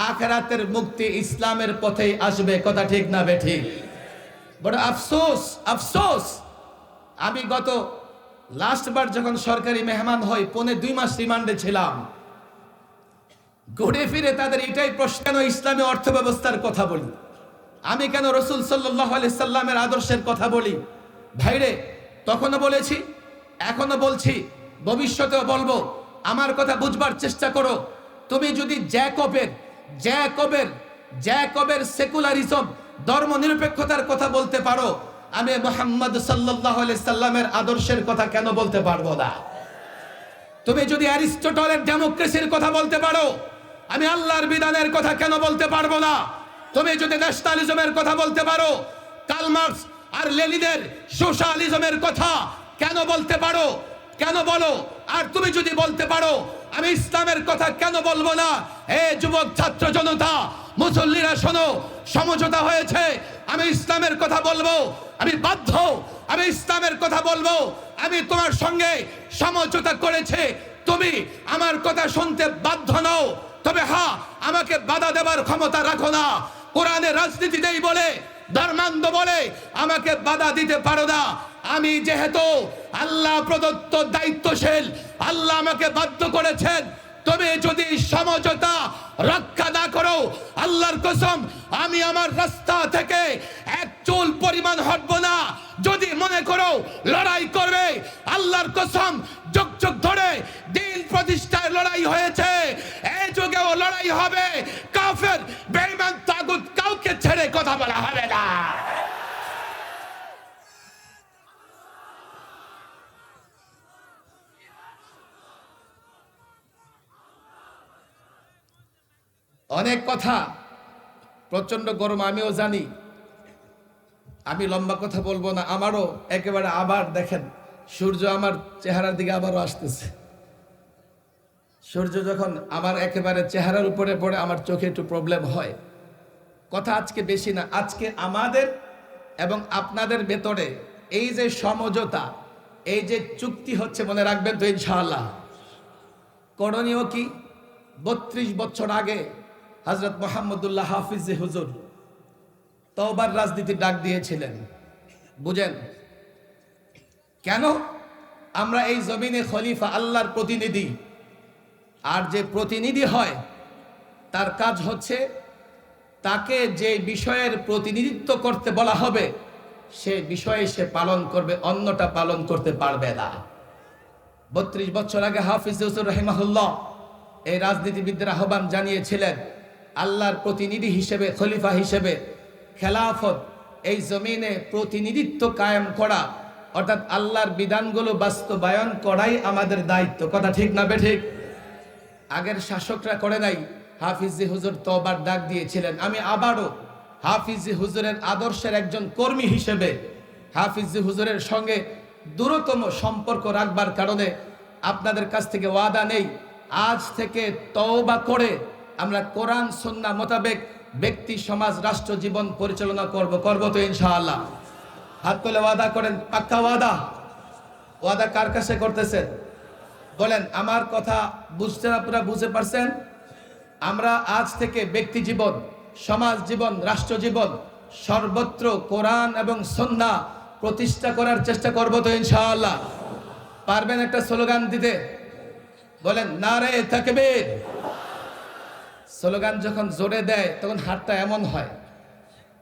আখিরাতের মুক্তি ইসলামের পথেই আসবে। কথা ঠিক না বেঠিক? বড় আফসোস, আমি গত লাস্টবার যখন সরকারি মেহমান হই 2.5 মাস রিমান্ডে ছিলাম। ঘুরে ফিরে তাদের এটাই প্রশ্ন, কেন ইসলামী অর্থ ব্যবস্থার কথা বলি, আমি কেন রসুল সাল্লাল্লাহু আলাইহি সাল্লামের আদর্শের কথা বলি। ভাইরে, তখনও বলেছি, এখনো বলছি, ভবিষ্যতেও বলবো। আমার কথা বুঝবার চেষ্টা করো। তুমি যদি জ্যাকবের সেকুলারিজম, ধর্ম নিরপেক্ষতার কথা বলতে পারো, আমি মুহাম্মদ সাল্লাল্লাহু আলাইহি সাল্লামের আদর্শের কথা কেন বলতে পারবো না? তুমি যদি অ্যারিস্টটলের ডেমোক্রেসির কথা বলতে পারো, আমি আল্লাহর বিধানের কথা কেন বলতে পারবো না? তুমি যদি ন্যাশনালিজমের কথা বলতে পারো, কার্ল মার্কস আর লেনিনের সোশ্যালিজমের কথা কেন বলতে পারো? কেন বলো? আর তুমি যদি বলতে পারো, আমি ইসলামের কথা কেন বলবো না? হে যুবক ছাত্র জনতা, মুসল্লিরা শোনো, সমঝোতা হয়েছে। আমি ইসলামের কথা বলবো, আমি বাধ্য, আমি ইসলামের কথা বলবো। আমি তোমার সঙ্গে সমঝোতা করেছে, তুমি আমার কথা শুনতে বাধ্য নও। তবে হ্যাঁ, আমাকে বাধা দেবার ক্ষমতা রাখো না। কোরআনে রাজনীতি নেই বলে, ধর্মান্ধ বলে আমাকে বাধা দিতে পারো না। আমি যেহেতু আল্লাহ প্রদত্ত দায়িত্বশীল, আল্লাহ আমাকে বাধ্য করেছেন। তবে যদি সমঝোতা রক্ষা না করো, আল্লাহর কসম আমি আমার রাস্তা থেকে এক চুল পরিমাণ হটব না। যদি মনে করো লড়াই করবে, আল্লাহর কসম যুগ যুগ ধরে দিন প্রতিষ্ঠায় লড়াই হয়েছে, এই যুগেও লড়াই হবে। কাফের বেঈমান তাগুত কাউকে ছেড়ে কথা বলা হবে না। অনেক কথা, প্রচন্ড গরম, আমিও জানি। আমি লম্বা কথা বলবো না। আমারও একেবারে আবার দেখেন, সূর্য আমার চেহারার দিকে আবারও আসতেছে। সূর্য যখন আমার একেবারে চেহারার উপরে পড়ে, আমার চোখে একটু প্রবলেম হয়। কথা আজকে বেশি না, আজকে আমাদের এবং আপনাদের ভেতরে এই যে সমঝোতা, এই যে চুক্তি হচ্ছে, মনে রাখবেন তো ইনশাআল্লাহ। করণীয় কি? 32 বছর আগে হযরত মুহাম্মদুল্লাহ হাফিজ হুজুর তওবার রাজনীতির ডাক দিয়েছিলেন। বুঝেন কেন? আমরা এই জমিনে খলিফা, আল্লাহর প্রতিনিধি। আর যে প্রতিনিধি হয় তার কাজ হচ্ছে, তাকে যে বিষয়ের প্রতিনিধিত্ব করতে বলা হবে সে বিষয়ে সে পালন করবে, অন্যটা পালন করতে পারবে না। 32 বছর আগে হাফিজ হুজুর রাহিমাহুল্লাহ এই রাজনীতিবিদদের আহ্বান জানিয়েছিলেন, আল্লাহর প্রতিনিধি হিসেবে, খলিফা হিসেবে খেলাফত, এই জমিনে প্রতিনিধিত্ব কায়েম করা, অর্থাৎ আল্লাহর বিধানগুলো বাস্তবায়ন করাই আমাদের দায়িত্ব। কথা ঠিক না বেঠিক? আগের শাসকরা করে নাই, হাফিজি হুজুর তওবার ডাক দিয়েছিলেন। আমি আবারও হাফিজি হুজুরের আদর্শের একজন কর্মী হিসেবে হাফিজি হুজুরের সঙ্গে দূরতম সম্পর্ক রাখবার কারণে আপনাদের কাছ থেকে ওয়াদা নেই, আজ থেকে তওবা করে আমরা কোরআন সুন্নাহ মোতাবেক ব্যক্তি, সমাজ, রাষ্ট্র জীবন পরিচালনা করব তো ইনশাআল্লাহ। হাত তুলে ওয়াদা করেন, পাক্কা ওয়াদা। ওয়াদা কার কাছে করতেছেন বলেন? আমার কথা বুঝছেন আপনারা? বুঝতে পারছেন? আমরা আজ থেকে ব্যক্তি জীবন, সমাজ জীবন, রাষ্ট্র জীবন সর্বত্র কোরআন এবং সুন্নাহ প্রতিষ্ঠা করার চেষ্টা করব তো ইনশাআল্লাহ। পারবেন একটা স্লোগান দিতে? বলেন নারে তাকবীর। স্লোগান যখন জোরে দেয় তখন হাতটা এমন হয়,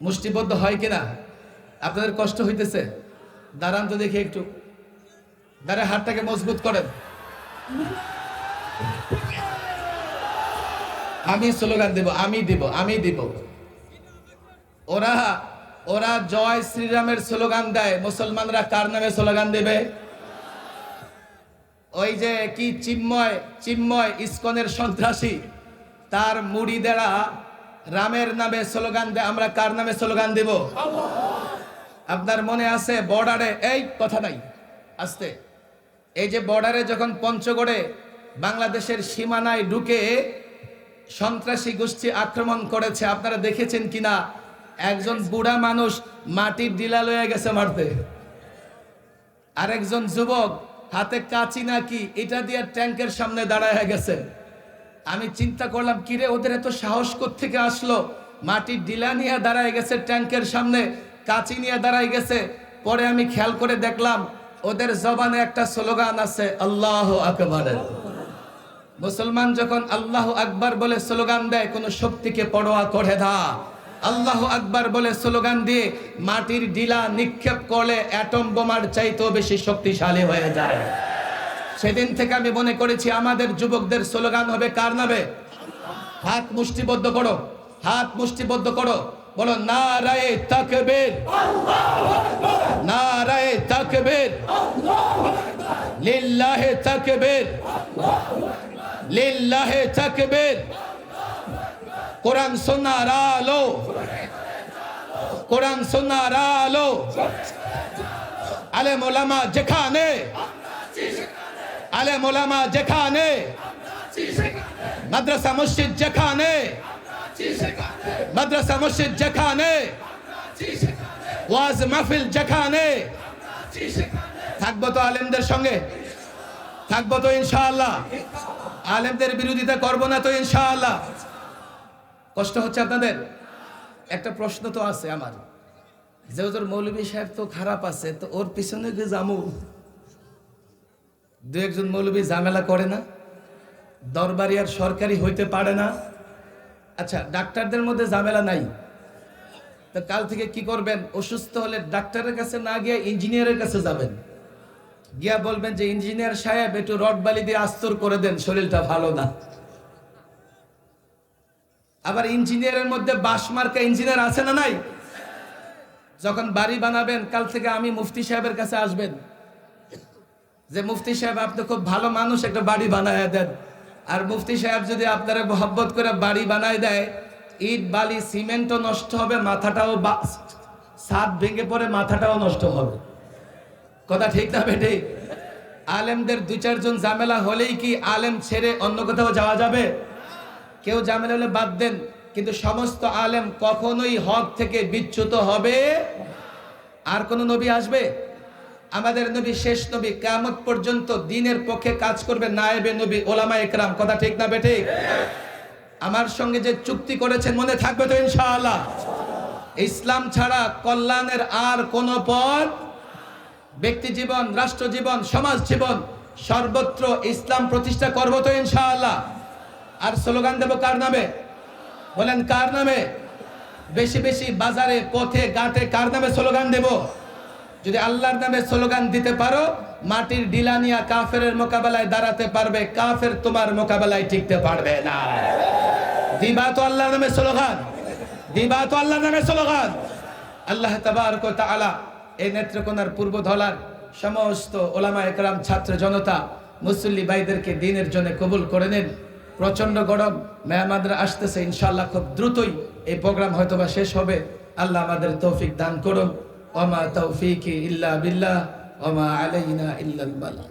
মুষ্টিবদ্ধ হয় কিনা? আপনাদের কষ্ট হইতেছে? দাঁড়ান তো দেখি একটু, দাঁড়ায় হাতটাকে মজবুত করেন। আমি স্লোগান দেব, আমি দিব। ওরা জয় শ্রীরামের স্লোগান দেয়, মুসলমানরা কার নামে স্লোগান দেবে? ওই যে কি চিন্ময় ইসকনের সন্ত্রাসী, তার মুড়িদেরা রামের নামে স্লোগান দেয়। আমরা কার নামে স্লোগান দেব? আপনার মনে আছে বর্ডারে, এই কথা নাই আস্তে, এই যে বর্ডারে যখন পঞ্চগড়ে বাংলাদেশের সীমানায় ঢুকে সন্ত্রাসী গোষ্ঠী আক্রমণ করেছে, আপনারা দেখেছেন কিনা? একজন বুড়া মানুষ মাটির ডিলা লয়ে গেছে মারতে, আরেকজন যুবক হাতে কাঁচি নাকি এটা দিয়ে ট্যাঙ্কের সামনে দাঁড়ায় গেছে। আমি চিন্তা করলাম, কিরে ওদের এত সাহস কোত্থেকে আসলো? মাটির ডিলা নিয়ে দাঁড়ায় গেছে, ট্যাঙ্কের সামনে কাঁচি নিয়ে দাঁড়ায় গেছে। পরে আমি খেয়াল করে দেখলাম ওদের জবানে একটা স্লোগান আছে, আল্লাহু আকবার। মুসলমান যখন আল্লাহু আকবার বলে স্লোগান দেয়, কোনো শক্তিকে পরোয়া করে না। আল্লাহু আকবার বলে স্লোগান দিয়ে মাটির ডিলা নিক্ষেপ করলে অ্যাটম বোমার চাইতেও বেশি শক্তিশালী হয়ে যায়। সেদিন থেকে আমি মনে করেছি আমাদের যুবকদের স্লোগান হবে কার নামে? হাত মুষ্টিবদ্ধ করো, হাত মুষ্টিবদ্ধ করো, বলো নারায়ে তাকবীর, নারায়ে তাকবীর, লিল্লাহে তাকবীর, লিল্লাহে তাকবীর। কোরআন সুন্নাহর আলো, কোরআন সুন্নাহর আলো। আলেম ওলামা যেখানে, আলেম ওলামা যেখানে, মাদ্রাসা মসজিদ যেখানে, মাদ্রাসা মসজিদ যেখানে, ওয়াজ মাহফিল যেখানে, থাকবো তো আলেমদের সঙ্গে, থাকবো তো ইনশাআল্লাহ, আলেমদের বিরোধিতা করবো না তো ইনশাআল্লাহ। কষ্ট হচ্ছে আপনাদের? একটা প্রশ্ন তো আছে আমার, যে ওদের মৌলভী সাহেব তো খারাপ আছে, তো ওর পিছনে যে জামু, দু একজন মৌলভী ঝামেলা করে না, দরবারি আর সরকারি হইতে পারে না। আচ্ছা, ডাক্তারদের মধ্যে ঝামেলা নাই, তো কাল থেকে কি করবেন? অসুস্থ হলে ডাক্তারের কাছে না গিয়ে ইঞ্জিনিয়ারের কাছে যাবেন, গিয়া বলবেন যে ইঞ্জিনিয়ার সাহেব একটু রড বালি দিয়ে আস্তর করে দেন, শরীরটা ভালো না। আবার ইঞ্জিনিয়ারের মধ্যে বাসমার্কা ইঞ্জিনিয়ার আছে না নাই? যখন বাড়ি বানাবেন, কাল থেকে আমি মুফতি সাহেবের কাছে আসবেন, যে মুফতি সাহেব আপনি খুব ভালো মানুষ, একটা বাড়ি বানায় দেন। আর মুফতি সাহেব যদি আপনারা মহব্বত করে বাড়ি বানায় দেয়, ইট বালি সিমেন্টও নষ্ট হবে, মাথাটাও ছাদ ভেঙে পড়ে মাথাটাও নষ্ট হবে। কথা ঠিক না বেটে? আলেমদের দুই চারজন ঝামেলা হলেই কি আলেম ছেড়ে অন্য কোথাও যাওয়া যাবে? কেউ ঝামেলা হলে বাদ দেন, কিন্তু সমস্ত আলেম কখনোই হক থেকে বিচ্যুত হবে। আর কোন নবী আসবে? আমাদের নবী শেষ নবী, কিয়ামত পর্যন্ত দ্বীনের পক্ষে কাজ করবে নায়েবে নবী, ওলামা ইকরাম। কথা ঠিক না বেঠিক? আমার সঙ্গে যে চুক্তি করেছেন মনে থাকবে তো ইনশাআল্লাহ? ইসলাম ছাড়া কল্যাণের আর কোন পথ, ব্যক্তি জীবন, রাষ্ট্র জীবন, সমাজ জীবন, সর্বত্র ইসলাম প্রতিষ্ঠা করবো তো ইনশাআল্লাহ। আর স্লোগান দেব কার নামে? বলেন কার নামে? বেশি বেশি বাজারে, পথে, ঘাটে কার নামে স্লোগান দেব? যদি আল্লাহর নামে স্লোগান দিতে পারো, মাটির ডিলা নিয়া কাফেরের মোকাবেলায় দাঁড়াতে পারবে, কাফের তোমার মোকাবেলায় টিকতে পারবে না। দিবা তো আল্লাহর নামে স্লোগান, দিবা তো আল্লাহর নামে স্লোগান। আল্লাহ তাবারক ওয়া তাআলা এই নেত্রকোনার পূর্ব ধলার সমস্ত ওলামা একরাম, ছাত্র জনতা, মুসল্লি ভাইদেরকে দ্বীনের জন্য কবুল করে নেন। প্রচন্ড গরম, মেহমানরা আসতেছে, ইনশাআল্লাহ খুব দ্রুতই এই প্রোগ্রাম হয়তোবা শেষ হবে। আল্লাহ আমাদের তৌফিক দান করুন। ওয়া মা তাওফীকি ইল্লা বিল্লাহ ওয়া মা আলাইনা ইল্লাল বালাগ।